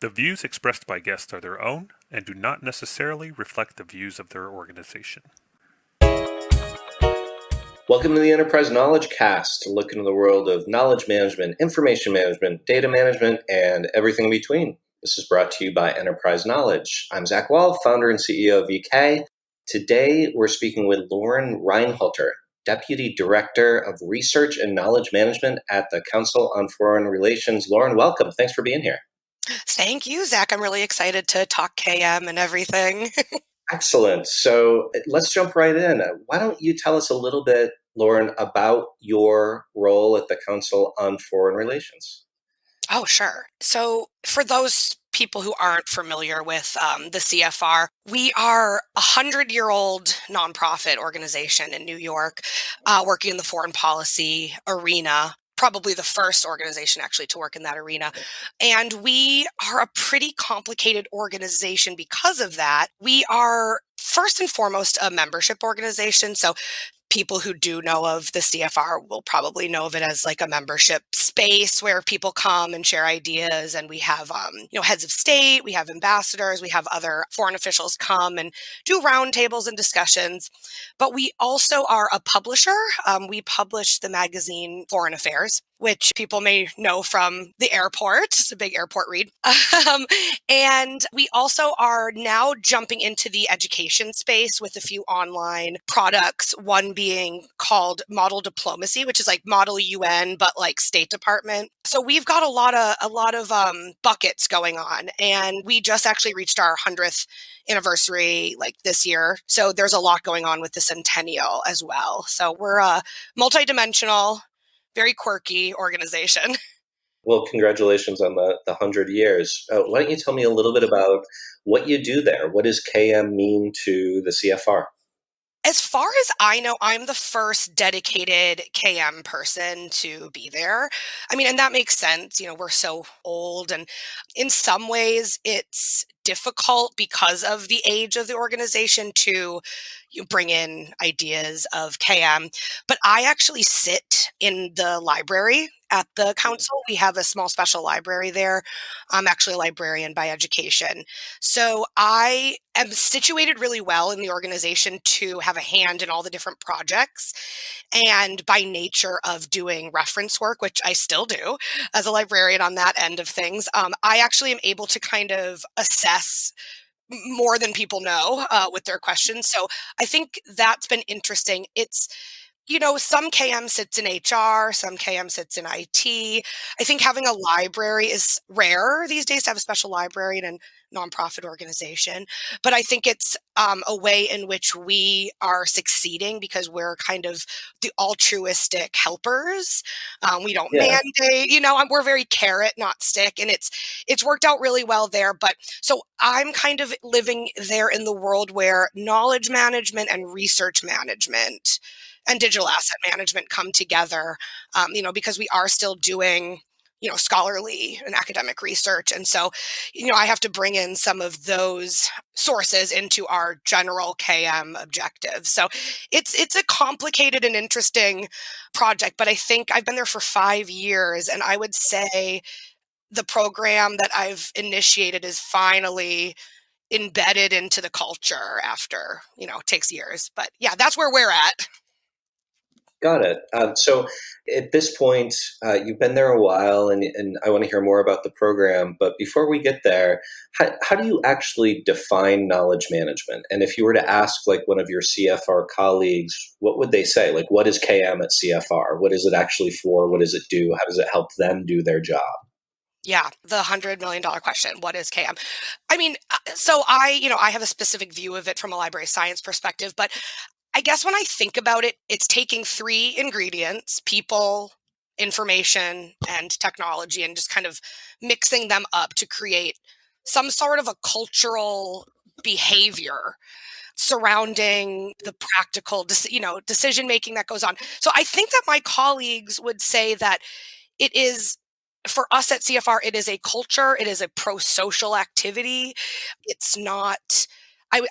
The views expressed by guests are their own and do not necessarily reflect the views of their organization. Welcome to the Enterprise Knowledge Cast, a look into the world of knowledge management, information management, data management, and everything in between. This is brought to you by Enterprise Knowledge. I'm Zach Wahl, founder and CEO of EK. Today, we're speaking with Lauren Reinhalter, Deputy Director of Research and Knowledge Management at the Council on Foreign Relations. Lauren, welcome. Thanks for being here. Thank you, Zach. I'm really excited to talk KM and everything. Excellent. So let's jump right in. Why don't you tell us a little bit, Lauren, about your role at the Council on Foreign Relations? Oh, sure. So for those people who aren't familiar with the CFR, we are a 100-year-old nonprofit organization in New York working in the foreign policy arena. Probably the first organization actually to work in that arena. And we are a pretty complicated organization because of that. We are first and foremost a membership organization. So people who do know of the CFR will probably know of it as like a membership space where people come and share ideas. And we have, heads of state, we have ambassadors, we have other foreign officials come and do roundtables and discussions. But we also are a publisher. We publish the magazine Foreign Affairs, which people may know from the airport. It's a big airport read. And we also are now jumping into the education space with a few online products, one being called Model Diplomacy, which is like Model UN, but like State Department. So we've got a lot of buckets going on. And we just actually reached our 100th anniversary like this year. So there's a lot going on with the centennial as well. So we're a multidimensional, very quirky organization. Well, congratulations on the 100 years. Why don't you tell me a little bit about what you do there? What does KM mean to the CFR? As far as I know, I'm the first dedicated KM person to be there. I mean, and that makes sense. You know, we're so old, and in some ways it's difficult because of the age of the organization to bring in ideas of KM. But I actually sit in the library at the council. We have a small special library there. I'm actually a librarian by education. So I am situated really well in the organization to have a hand in all the different projects. And by nature of doing reference work, which I still do as a librarian on that end of things, I actually am able to kind of assess more than people know with their questions. So I think that's been interesting. It's, some KM sits in HR, some KM sits in IT. I think having a library is rare these days to have a special library in a nonprofit organization. But I think it's a way in which we are succeeding because we're kind of the altruistic helpers. We don't mandate, we're very carrot, not stick. And it's worked out really well there. But so I'm kind of living there in the world where knowledge management and research management and digital asset management come together, because we are still doing, scholarly and academic research. And so, I have to bring in some of those sources into our general KM objectives. So it's a complicated and interesting project, but I think I've been there for 5 years, and I would say the program that I've initiated is finally embedded into the culture after, it takes years. But yeah, that's where we're at. Got it. So at this point, you've been there a while, and I want to hear more about the program. But before we get there, how do you actually define knowledge management? And if you were to ask like one of your CFR colleagues, what would they say? Like, what is KM at CFR? What is it actually for? What does it do? How does it help them do their job? Yeah, the $100 million question. What is KM? I mean, so I have a specific view of it from a library science perspective, but I guess when I think about it, it's taking 3 ingredients: people, information, and technology, and just kind of mixing them up to create some sort of a cultural behavior surrounding the practical, decision making that goes on. So I think that my colleagues would say that it is, for us at CFR, it is a culture, it is a pro-social activity. It's not,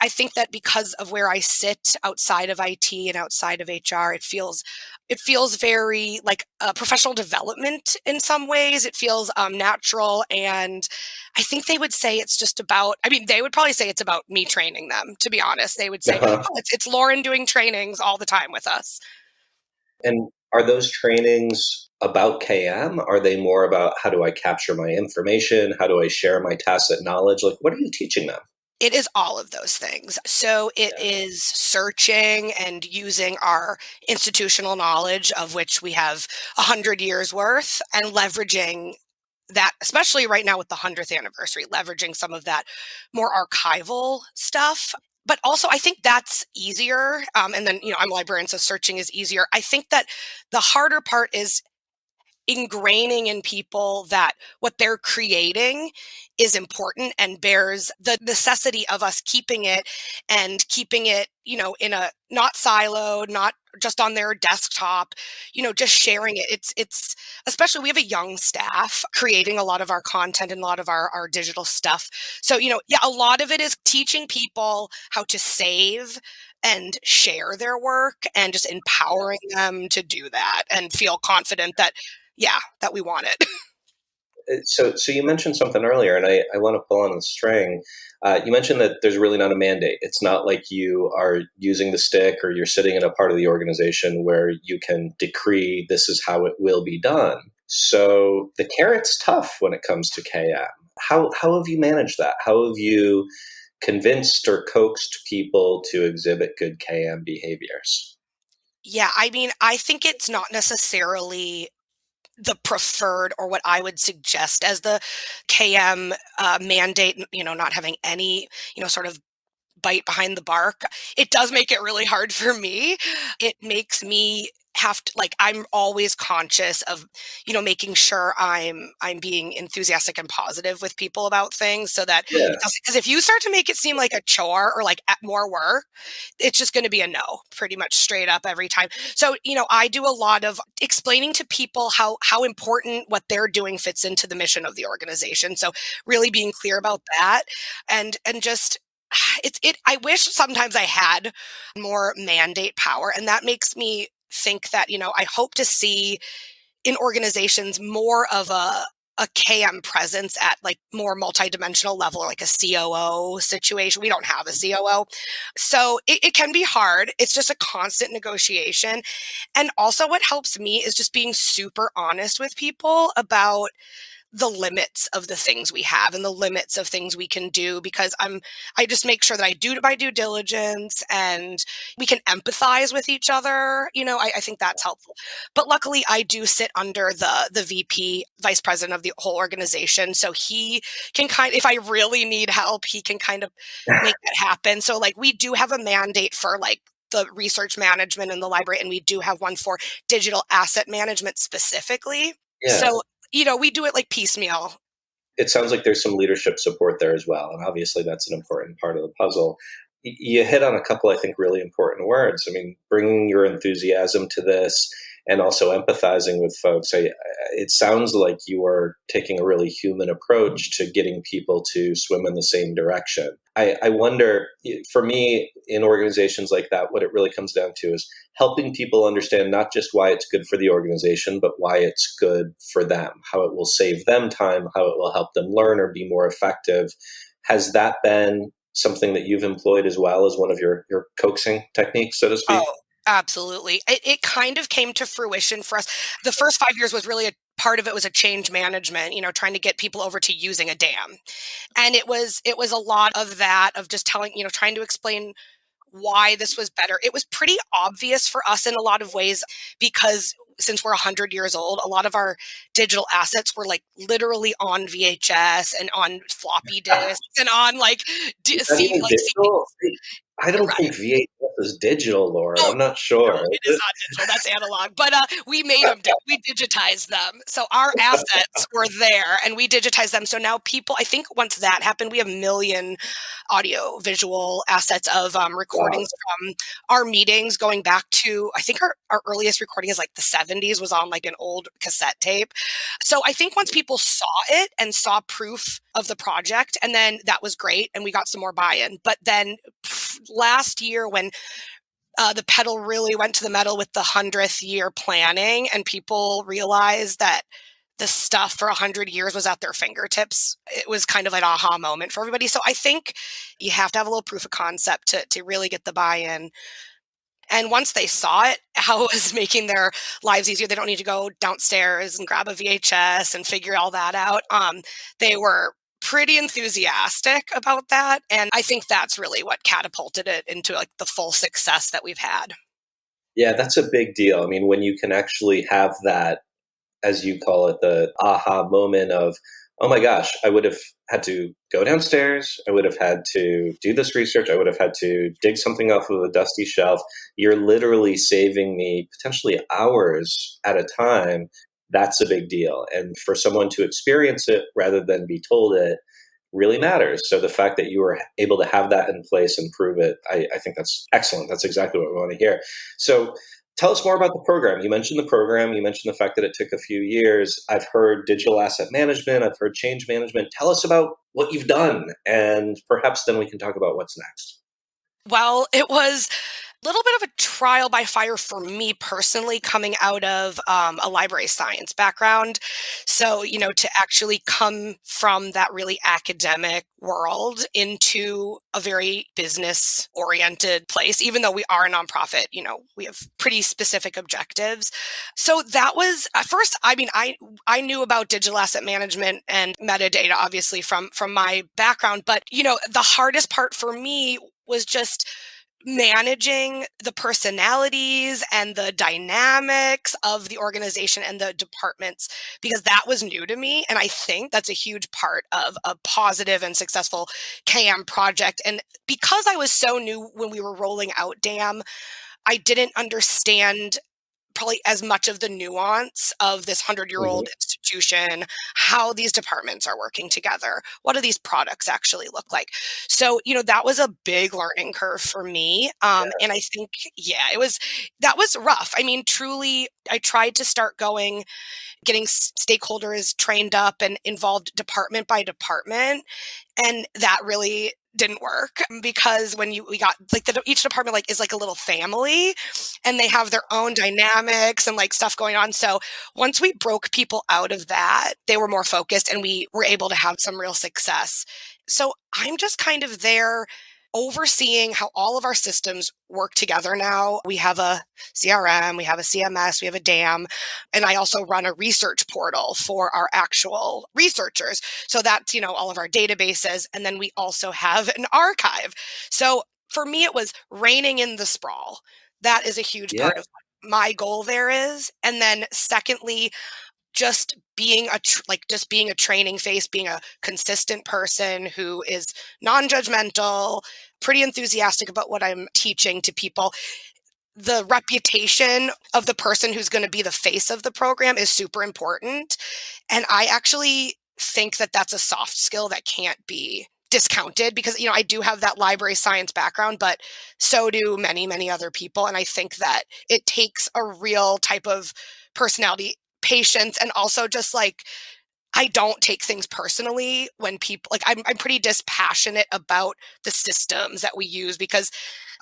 I think that because of where I sit outside of IT and outside of HR, it feels very like professional development in some ways. It feels natural, and I think they would say it's just about. I mean, they would probably say it's about me training them. To be honest, they would say, Uh-huh. "Oh, it's Lauren doing trainings all the time with us." And are those trainings about KM? Are they more about how do I capture my information? How do I share my tacit knowledge? Like, what are you teaching them? It is all of those things. So it is searching and using our institutional knowledge, of which we have 100 years worth, and leveraging that, especially right now with the 100th anniversary, leveraging some of that more archival stuff. But also, I think that's easier. And then, I'm a librarian, so searching is easier. I think that the harder part is ingraining in people that what they're creating is important and bears the necessity of us keeping it, in a not siloed, not just on their desktop, just sharing it. It's especially we have a young staff creating a lot of our content and a lot of our digital stuff. So, yeah, a lot of it is teaching people how to save and share their work and just empowering them to do that and feel confident that yeah, that we want it. So you mentioned something earlier, and I want to pull on the string. You mentioned that there's really not a mandate. It's not like you are using the stick or you're sitting in a part of the organization where you can decree this is how it will be done. So the carrot's tough when it comes to KM. How have you managed that? How have you convinced or coaxed people to exhibit good KM behaviors? Yeah, I mean, I think it's not necessarily the preferred or what I would suggest as the KM mandate, not having any, sort of bite behind the bark. It does make it really hard for me. It makes me have to like I'm always conscious of making sure I'm being enthusiastic and positive with people about things so that Yeah. because if you start to make it seem like a chore or like more work, it's just going to be a no pretty much straight up every time. So I do a lot of explaining to people how important what they're doing fits into the mission of the organization, so really being clear about that and just I wish sometimes I had more mandate power, and that makes me think that I hope to see in organizations more of a KM presence at like more multidimensional level, like a COO situation. We don't have a COO. So it can be hard. It's just a constant negotiation. And also what helps me is just being super honest with people about the limits of the things we have and the limits of things we can do, because I just make sure that I do my due diligence and we can empathize with each other. I think that's helpful. But luckily I do sit under the VP, vice president of the whole organization. So he can if I really need help, he can kind of make that happen. So like we do have a mandate for like the research management in the library, and we do have one for digital asset management specifically. Yeah. So we do it like piecemeal. It sounds like there's some leadership support there as well. And obviously, that's an important part of the puzzle. You hit on a couple, I think, really important words. I mean, bringing your enthusiasm to this and also empathizing with folks. It sounds like you are taking a really human approach to getting people to swim in the same direction. I wonder, for me, in organizations like that, what it really comes down to is helping people understand not just why it's good for the organization, but why it's good for them, how it will save them time, how it will help them learn or be more effective. Has that been something that you've employed as well as one of your coaxing techniques, so to speak? Oh, absolutely. It kind of came to fruition for us. The first 5 years was really a part of it was a change management, trying to get people over to using a dam. And it was a lot of that, of just telling, trying to explain why this was better. It was pretty obvious for us in a lot of ways, because since we're 100 years old, a lot of our digital assets were like literally on VHS and on floppy disks and on like Is that even like CD. digital? I don't Right. think VHS is digital, Lauren. Oh, I'm not sure. no, it is not digital. That's analog. But we made them. We digitized them. So our assets were there, and we digitized them. So now people, I think once that happened, we have a million audio visual assets of Wow. recordings from our meetings going back to, I think our earliest recording is like the 70s, was on like an old cassette tape. So I think once people saw it and saw proof of the project, and then that was great, and we got some more buy-in. But then last year when the pedal really went to the metal with the 100th year planning, and people realized that the stuff for 100 years was at their fingertips. It was kind of an aha moment for everybody. So I think you have to have a little proof of concept to really get the buy-in. And once they saw it, how it was making their lives easier, they don't need to go downstairs and grab a VHS and figure all that out. They were pretty enthusiastic about that. And I think that's really what catapulted it into like the full success that we've had. Yeah, that's a big deal. I mean, when you can actually have that, as you call it, the aha moment of, oh my gosh, I would have had to go downstairs. I would have had to do this research. I would have had to dig something off of a dusty shelf. You're literally saving me potentially hours at a time. That's a big deal. And for someone to experience it rather than be told it really matters. So the fact that you were able to have that in place and prove it, I think that's excellent. That's exactly what we want to hear. So tell us more about the program. You mentioned the program. You mentioned the fact that it took a few years. I've heard digital asset management. I've heard change management. Tell us about what you've done, and perhaps then we can talk about what's next. Well, it was a little bit of a trial by fire for me personally, coming out of a library science background. So, to actually come from that really academic world into a very business oriented place, even though we are a nonprofit, we have pretty specific objectives. So that was at first, I mean, I knew about digital asset management and metadata, obviously from my background, but the hardest part for me was just managing the personalities and the dynamics of the organization and the departments, because that was new to me. And I think that's a huge part of a positive and successful KM project. And because I was so new when we were rolling out DAM, I didn't understand probably as much of the nuance of this 100-year-old institution, how these departments are working together, what do these products actually look like. So that was a big learning curve for me, and I think that was rough. I mean, truly, I tried to start getting stakeholders trained up and involved department by department, and that really didn't work, because when we got like each department is like a little family, and they have their own dynamics and like stuff going on. So once we broke people out of that, they were more focused, and we were able to have some real success. So I'm just kind of there overseeing how all of our systems work together now. We have a CRM, we have a CMS, we have a DAM, and I also run a research portal for our actual researchers. So that's, all of our databases. And then we also have an archive. So for me, it was reining in the sprawl. That is a huge Yeah. part of what my goal there is. And then secondly, just being just being a training face, being a consistent person who is non-judgmental, pretty enthusiastic about what I'm teaching to people. The reputation of the person who's going to be the face of the program is super important. And I actually think that that's a soft skill that can't be discounted, because, I do have that library science background, but so do many, many other people. And I think that it takes a real type of personality, patience, and also just I don't take things personally when people I'm pretty dispassionate about the systems that we use, because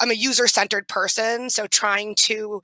I'm a user-centered person. So trying to,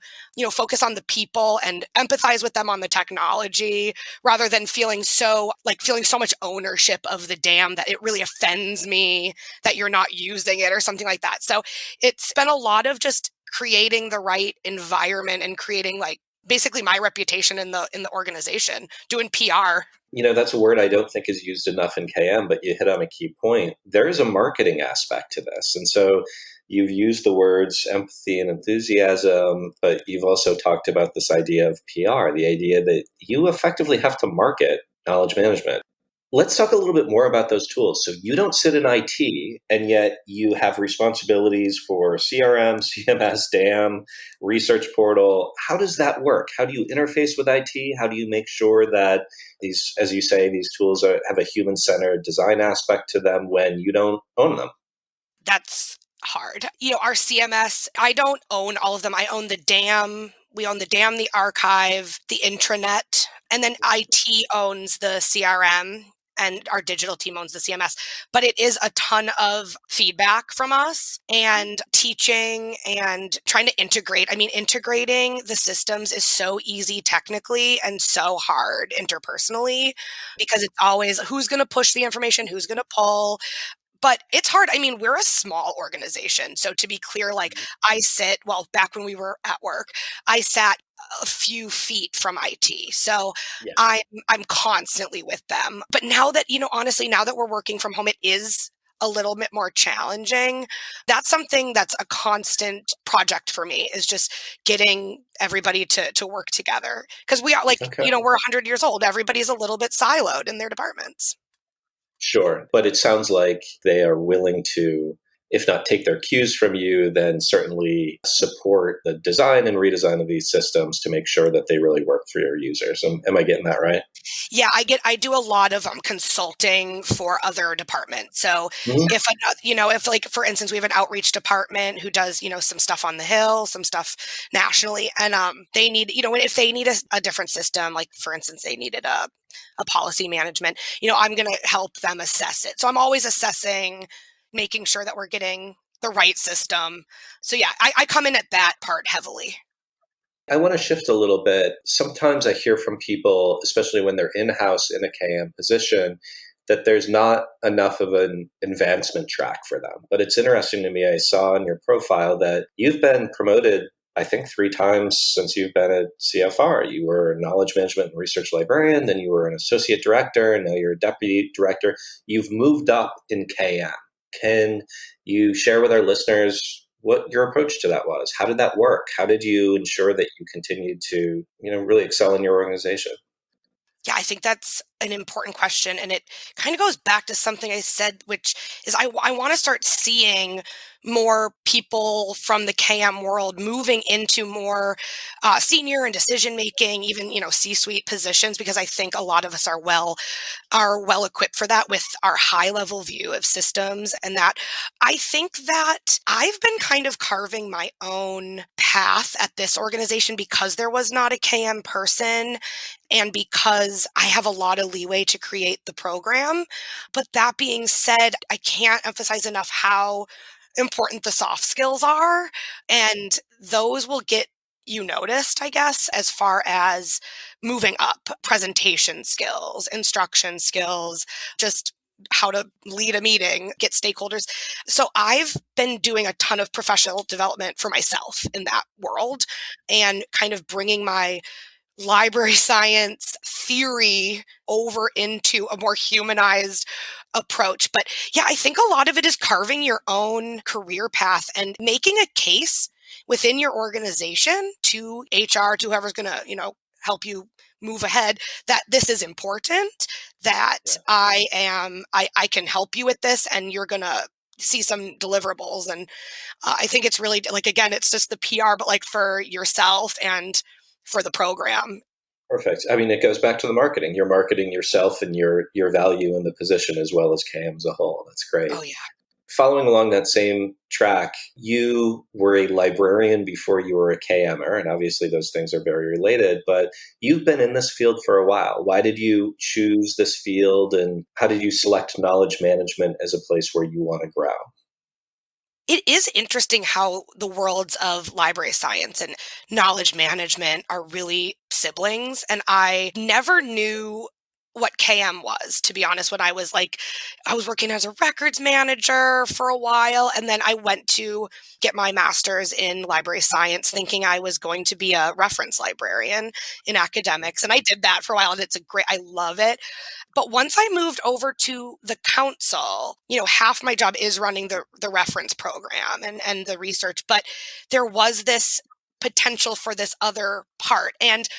focus on the people and empathize with them on the technology, rather than feeling so much ownership of the DAM that it really offends me that you're not using it or something like that. So it's been a lot of just creating the right environment and creating basically my reputation in the organization, doing PR. That's a word I don't think is used enough in KM, but you hit on a key point. There is a marketing aspect to this. And so you've used the words empathy and enthusiasm, but you've also talked about this idea of PR, the idea that you effectively have to market knowledge management. Let's talk a little bit more about those tools. So you don't sit in IT, and yet you have responsibilities for CRM, CMS, DAM, research portal. How does that work? How do you interface with IT? How do you make sure that these, as you say, these tools have a human-centered design aspect to them when you don't own them? That's hard. Our CMS, I don't own all of them. I own the DAM. We own the DAM, the archive, the intranet, and then IT owns the CRM and our digital team owns the CMS. But it is a ton of feedback from us and teaching and trying to integrate. I mean, integrating the systems is so easy technically and so hard interpersonally because it's always who's going to push the information, who's going to pull. But it's hard. I mean, we're a small organization. So to be clear, like back when we were at work, I sat a few feet from IT. So Yeah. I'm constantly with them. But now that, honestly, now that we're working from home, it is a little bit more challenging. That's something that's a constant project for me is just getting everybody to work together. Because we are Okay. we're 100 years old. Everybody's a little bit siloed in their departments. Sure. But it sounds like they are willing to, if not take their cues from you, then certainly support the design and redesign of these systems to make sure that they really work for your users. Am I getting that right? Yeah, I do a lot of consulting for other departments. So Mhm. if like, for instance, we have an outreach department who does, some stuff on the Hill, some stuff nationally. And they need, if they need a different system, like for instance, they needed a policy management, I'm going to help them assess it. So I'm always assessing, making sure that we're getting the right system. So yeah, I come in at that part heavily. I want to shift a little bit. Sometimes I hear from people, especially when they're in house in a KM position, that there's not enough of an advancement track for them. But it's interesting to me, I saw in your profile that you've been promoted, I think, 3 times since you've been at CFR. You were a knowledge management and research librarian, then you were an associate director, and now you're a deputy director. You've moved up in KM. Can you share with our listeners what your approach to that was? How did that work? How did you ensure that you continued to, really excel in your organization? Yeah, I think that's an important question. And it kind of goes back to something I said, which is I want to start seeing more people from the KM world moving into more senior and decision making, even, C-suite positions, because I think a lot of us are well equipped for that with our high level view of systems. And that I think that I've been kind of carving my own path at this organization because there was not a KM person and because I have a lot of leeway to create the program. But that being said, I can't emphasize enough how important the soft skills are. And those will get you noticed, I guess, as far as moving up presentation skills, instruction skills, just how to lead a meeting, get stakeholders. So I've been doing a ton of professional development for myself in that world and kind of bringing my library science theory over into a more humanized approach. But yeah, I think a lot of it is carving your own career path and making a case within your organization to HR, to whoever's going to, help you move ahead, that this is important, that Yeah, I can help you with this and you're going to see some deliverables. And I think it's really like, again, it's just the PR, but like for yourself and for the program. perfect. I mean, it goes back to the marketing. You're marketing yourself and your value in the position as well as KM as a whole. That's great. Oh yeah. Following along that same track, you were a librarian before you were a KMer, and obviously those things are very related, but you've been in this field for a while. Why did you choose this field, and how did you select knowledge management as a place where you want to grow? It is interesting how the worlds of library science and knowledge management are really siblings. And I never knew what KM was, to be honest, when I was working as a records manager for a while. And then I went to get my master's in library science, thinking I was going to be a reference librarian in academics. And I did that for a while. And I love it. But once I moved over to the council, half my job is running the reference program and the research, but there was this potential for this other part. And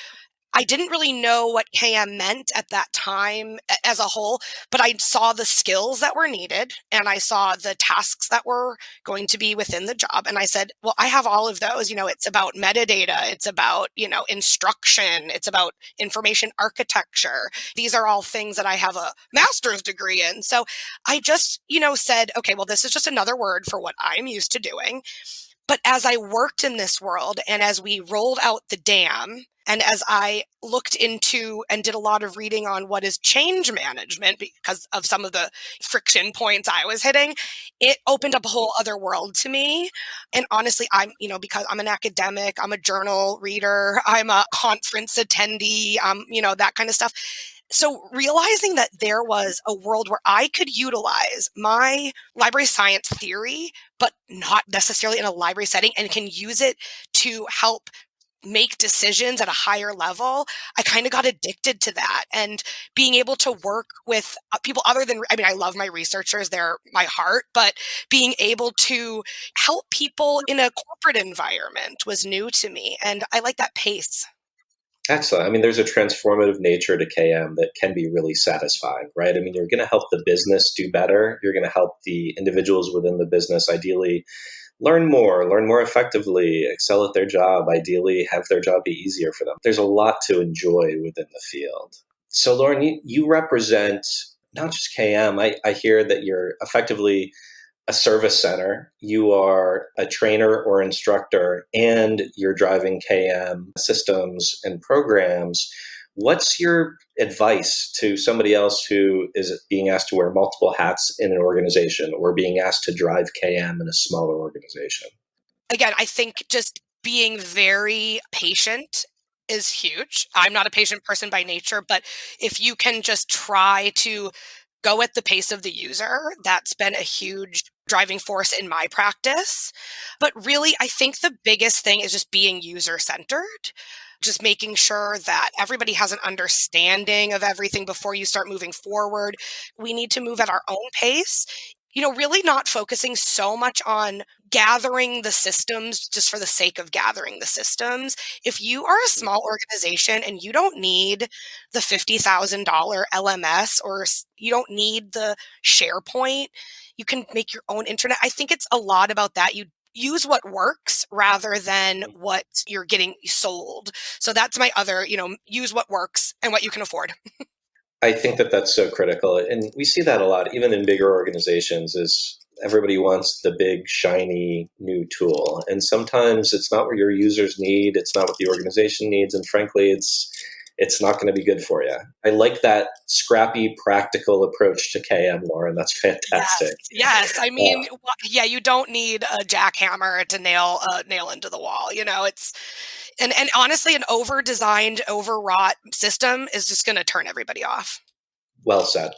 I didn't really know what KM meant at that time as a whole, but I saw the skills that were needed and I saw the tasks that were going to be within the job. And I said, well, I have all of those. It's about metadata, it's about, instruction, it's about information architecture. These are all things that I have a master's degree in. So I just, said, okay, well, this is just another word for what I'm used to doing. But as I worked in this world and as we rolled out the dam, and as I looked into and did a lot of reading on what is change management because of some of the friction points I was hitting, it opened up a whole other world to me. And honestly, because I'm an academic, I'm a journal reader, I'm a conference attendee, that kind of stuff. So realizing that there was a world where I could utilize my library science theory, but not necessarily in a library setting, and can use it to help make decisions at a higher level, I kind of got addicted to that. And being able to work with people other than, I love my researchers, they're my heart, but being able to help people in a corporate environment was new to me. And I like that pace. Excellent. There's a transformative nature to KM that can be really satisfying, right? You're going to help the business do better. You're going to help the individuals within the business ideally learn more effectively, excel at their job, ideally have their job be easier for them. There's a lot to enjoy within the field. So Lauren, you represent not just KM. I hear that you're effectively a service center, you are a trainer or instructor, and you're driving KM systems and programs. What's your advice to somebody else who is being asked to wear multiple hats in an organization or being asked to drive KM in a smaller organization? Again, I think just being very patient is huge. I'm not a patient person by nature, but if you can just try to go at the pace of the user, that's been a huge driving force in my practice. But really, I think the biggest thing is just being user centered, just making sure that everybody has an understanding of everything before you start moving forward. We need to move at our own pace. Really not focusing so much on gathering the systems just for the sake of gathering the systems. If you are a small organization and you don't need the $50,000 LMS or you don't need the SharePoint, you can make your own internet. I think it's a lot about that. You use what works rather than what you're getting sold. So that's my other, use what works and what you can afford. I think that that's so critical. And we see that a lot, even in bigger organizations, is everybody wants the big, shiny new tool. And sometimes it's not what your users need. It's not what the organization needs. And frankly, it's not going to be good for you. I like that scrappy, practical approach to KM, Lauren. That's fantastic. Yes. You don't need a jackhammer to nail into the wall. It's and honestly, an over-designed, overwrought system is just going to turn everybody off. Well said.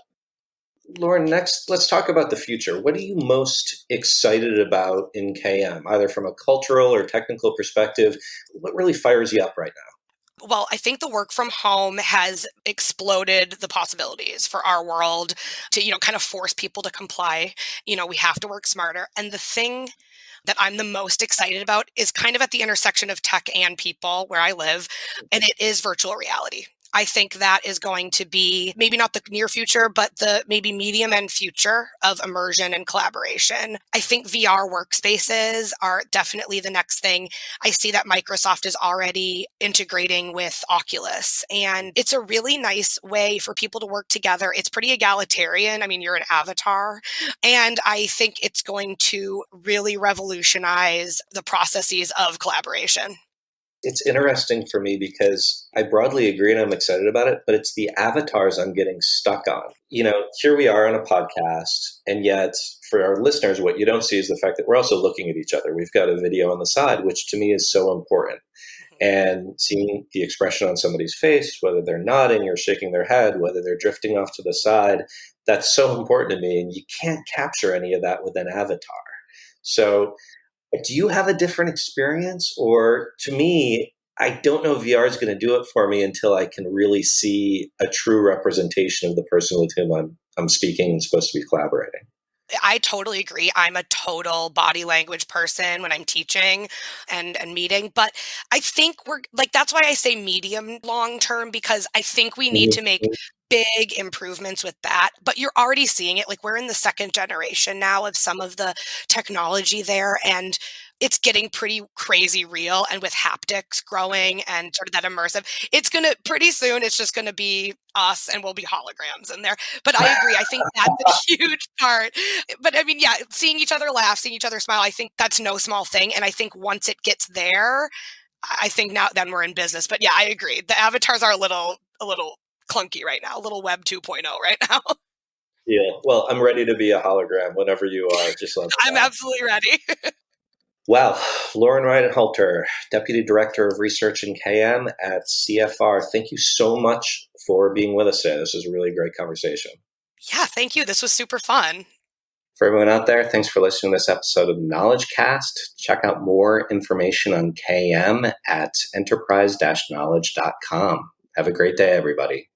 Lauren, next, let's talk about the future. What are you most excited about in KM, either from a cultural or technical perspective? What really fires you up right now? Well, I think the work from home has exploded the possibilities for our world to, kind of force people to comply. We have to work smarter. And the thing that I'm the most excited about is kind of at the intersection of tech and people where I live, and it is virtual reality. I think that is going to be maybe not the near future, but the maybe medium and future of immersion and collaboration. I think VR workspaces are definitely the next thing. I see that Microsoft is already integrating with Oculus, and it's a really nice way for people to work together. It's pretty egalitarian. You're an avatar, and I think it's going to really revolutionize the processes of collaboration. It's interesting for me because I broadly agree and I'm excited about it, but it's the avatars I'm getting stuck on. Here we are on a podcast, and yet for our listeners, what you don't see is the fact that we're also looking at each other. We've got a video on the side, which to me is so important. And seeing the expression on somebody's face, whether they're nodding or shaking their head, whether they're drifting off to the side, that's so important to me. And you can't capture any of that with an avatar. So do you have a different experience? Or to me, I don't know if VR is going to do it for me until I can really see a true representation of the person with whom I'm speaking and supposed to be collaborating. I totally agree. I'm a total body language person when I'm teaching and meeting, but I think we're like, that's why I say medium long term, because I think we need to make big improvements with that. But you're already seeing it. Like, we're in the second generation now of some of the technology there, and it's getting pretty crazy real. And with haptics growing and sort of that immersive, it's going to pretty soon, it's just going to be us and we'll be holograms in there. But I agree. I think that's a huge part. But I mean, yeah, seeing each other laugh, seeing each other smile, I think that's no small thing. And I think once it gets there, I think now then we're in business. But yeah, I agree. The avatars are a little clunky right now, a little Web 2.0 right now. Yeah. Well, I'm ready to be a hologram whenever you are. Just let me I'm know. absolutely ready. Wow. Lauren Reinhalter, Deputy Director of Research in KM at CFR. Thank you so much for being with us today. This was a really great conversation. Yeah, thank you. This was super fun. For everyone out there, thanks for listening to this episode of Knowledge Cast. Check out more information on KM at enterprise-knowledge.com. Have a great day, everybody.